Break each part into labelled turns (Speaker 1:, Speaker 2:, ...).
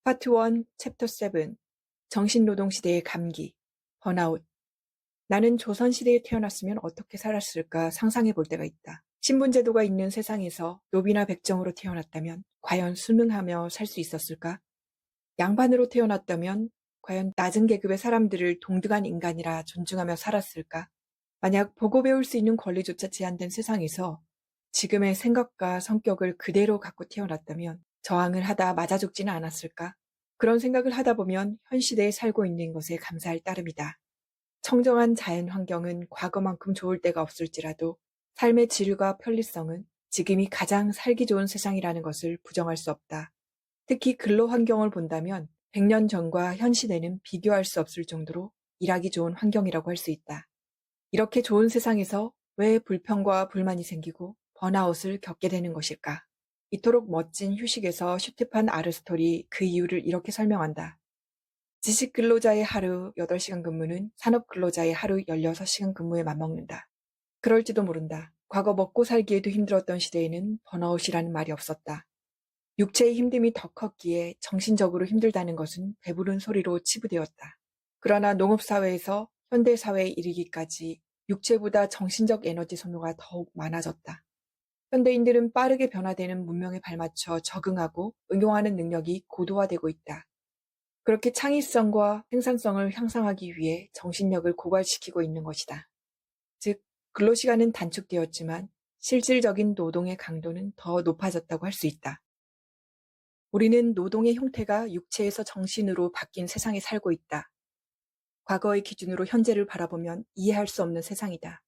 Speaker 1: 파트 1, 챕터 7. 정신노동 시대의 감기, 번아웃. 나는 조선시대에 태어났으면 어떻게 살았을까 상상해 볼 때가 있다. 신분제도가 있는 세상에서 노비나 백정으로 태어났다면 과연 순응하며 살 수 있었을까? 양반으로 태어났다면 과연 낮은 계급의 사람들을 동등한 인간이라 존중하며 살았을까? 만약 보고 배울 수 있는 권리조차 제한된 세상에서 지금의 생각과 성격을 그대로 갖고 태어났다면 저항을 하다 맞아 죽지는 않았을까? 그런 생각을 하다 보면 현 시대에 살고 있는 것에 감사할 따름이다. 청정한 자연 환경은 과거만큼 좋을 때가 없을지라도 삶의 질과 편리성은 지금이 가장 살기 좋은 세상이라는 것을 부정할 수 없다. 특히 근로 환경을 본다면 100년 전과 현 시대는 비교할 수 없을 정도로 일하기 좋은 환경이라고 할 수 있다. 이렇게 좋은 세상에서 왜 불평과 불만이 생기고 번아웃을 겪게 되는 것일까? 이토록 멋진 휴식에서 슈테판 아르스톨이 그 이유를 이렇게 설명한다. 지식 근로자의 하루 8시간 근무는 산업 근로자의 하루 16시간 근무에 맞먹는다. 그럴지도 모른다. 과거 먹고 살기에도 힘들었던 시대에는 번아웃이라는 말이 없었다. 육체의 힘듦이 더 컸기에 정신적으로 힘들다는 것은 배부른 소리로 치부되었다. 그러나 농업사회에서 현대사회에 이르기까지 육체보다 정신적 에너지 소모가 더욱 많아졌다. 현대인들은 빠르게 변화되는 문명에 발맞춰 적응하고 응용하는 능력이 고도화되고 있다. 그렇게 창의성과 생산성을 향상하기 위해 정신력을 고갈시키고 있는 것이다. 즉, 근로시간은 단축되었지만 실질적인 노동의 강도는 더 높아졌다고 할 수 있다. 우리는 노동의 형태가 육체에서 정신으로 바뀐 세상에 살고 있다. 과거의 기준으로 현재를 바라보면 이해할 수 없는 세상이다.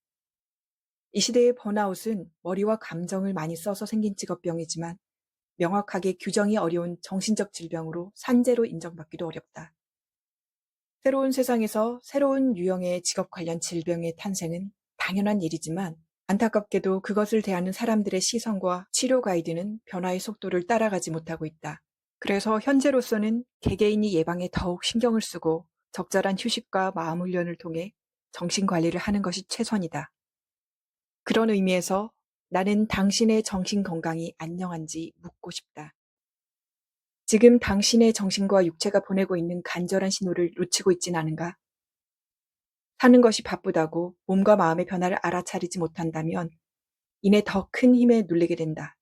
Speaker 1: 이 시대의 번아웃은 머리와 감정을 많이 써서 생긴 직업병이지만 명확하게 규정이 어려운 정신적 질병으로 산재로 인정받기도 어렵다. 새로운 세상에서 새로운 유형의 직업 관련 질병의 탄생은 당연한 일이지만 안타깝게도 그것을 대하는 사람들의 시선과 치료 가이드는 변화의 속도를 따라가지 못하고 있다. 그래서 현재로서는 개개인이 예방에 더욱 신경을 쓰고 적절한 휴식과 마음 훈련을 통해 정신 관리를 하는 것이 최선이다. 그런 의미에서 나는 당신의 정신 건강이 안녕한지 묻고 싶다. 지금 당신의 정신과 육체가 보내고 있는 간절한 신호를 놓치고 있진 않은가? 사는 것이 바쁘다고 몸과 마음의 변화를 알아차리지 못한다면 이내 더 큰 힘에 눌리게 된다.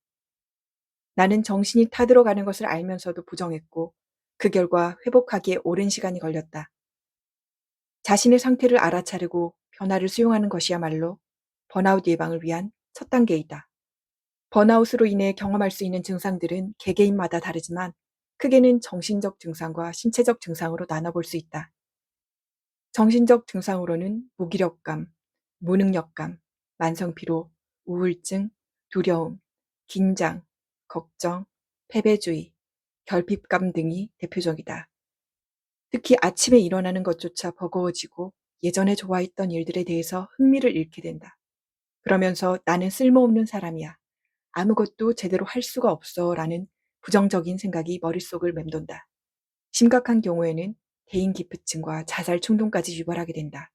Speaker 1: 나는 정신이 타들어가는 것을 알면서도 부정했고 그 결과 회복하기에 오랜 시간이 걸렸다. 자신의 상태를 알아차리고 변화를 수용하는 것이야말로 번아웃 예방을 위한 첫 단계이다. 번아웃으로 인해 경험할 수 있는 증상들은 개개인마다 다르지만 크게는 정신적 증상과 신체적 증상으로 나눠볼 수 있다. 정신적 증상으로는 무기력감, 무능력감, 만성피로, 우울증, 두려움, 긴장, 걱정, 패배주의, 결핍감 등이 대표적이다. 특히 아침에 일어나는 것조차 버거워지고 예전에 좋아했던 일들에 대해서 흥미를 잃게 된다. 그러면서 나는 쓸모없는 사람이야. 아무것도 제대로 할 수가 없어 라는 부정적인 생각이 머릿속을 맴돈다. 심각한 경우에는 대인기피증과 자살 충동까지 유발하게 된다.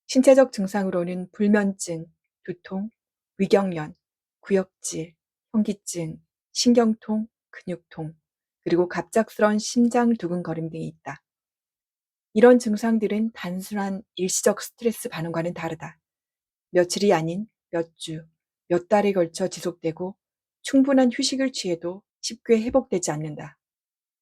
Speaker 1: 신체적 증상으로는 불면증, 두통, 위경련, 구역질, 현기증, 신경통, 근육통, 그리고 갑작스런 심장 두근거림 등이 있다. 이런 증상들은 단순한 일시적 스트레스 반응과는 다르다. 며칠이 아닌 몇 주, 몇 달에 걸쳐 지속되고 충분한 휴식을 취해도 쉽게 회복되지 않는다.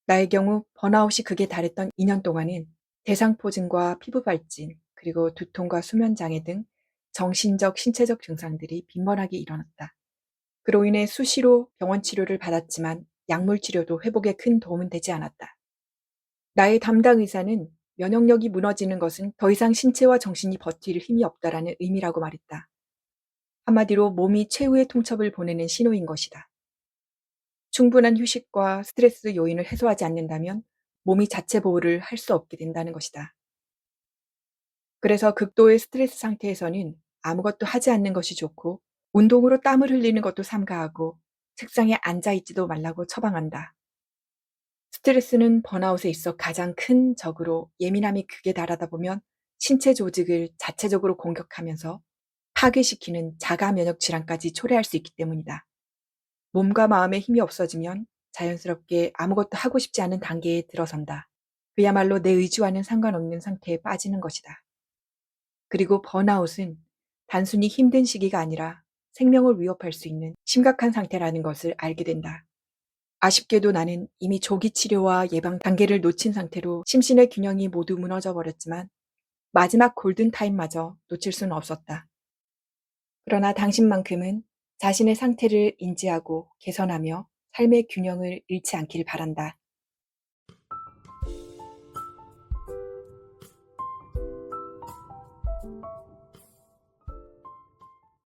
Speaker 1: 나의 경우 번아웃이 극에 달했던 2년 동안은 대상포진과 피부 발진, 그리고 두통과 수면장애 등 정신적, 신체적 증상들이 빈번하게 일어났다. 그로 인해 수시로 병원 치료를 받았지만 약물 치료도 회복에 큰 도움은 되지 않았다. 나의 담당 의사는 면역력이 무너지는 것은 더 이상 신체와 정신이 버틸 힘이 없다라는 의미라고 말했다. 한마디로 몸이 최후의 통첩을 보내는 신호인 것이다. 충분한 휴식과 스트레스 요인을 해소하지 않는다면 몸이 자체 보호를 할 수 없게 된다는 것이다. 그래서 극도의 스트레스 상태에서는 아무것도 하지 않는 것이 좋고 운동으로 땀을 흘리는 것도 삼가하고 책상에 앉아 있지도 말라고 처방한다. 스트레스는 번아웃에 있어 가장 큰 적으로 예민함이 극에 달하다 보면 신체 조직을 자체적으로 공격하면서 파괴시키는 자가 면역 질환까지 초래할 수 있기 때문이다. 몸과 마음의 힘이 없어지면 자연스럽게 아무것도 하고 싶지 않은 단계에 들어선다. 그야말로 내 의지와는 상관없는 상태에 빠지는 것이다. 그리고 번아웃은 단순히 힘든 시기가 아니라 생명을 위협할 수 있는 심각한 상태라는 것을 알게 된다. 아쉽게도 나는 이미 조기 치료와 예방 단계를 놓친 상태로 심신의 균형이 모두 무너져 버렸지만 마지막 골든타임마저 놓칠 수는 없었다. 그러나 당신만큼은 자신의 상태를 인지하고 개선하며 삶의 균형을 잃지 않기를 바란다.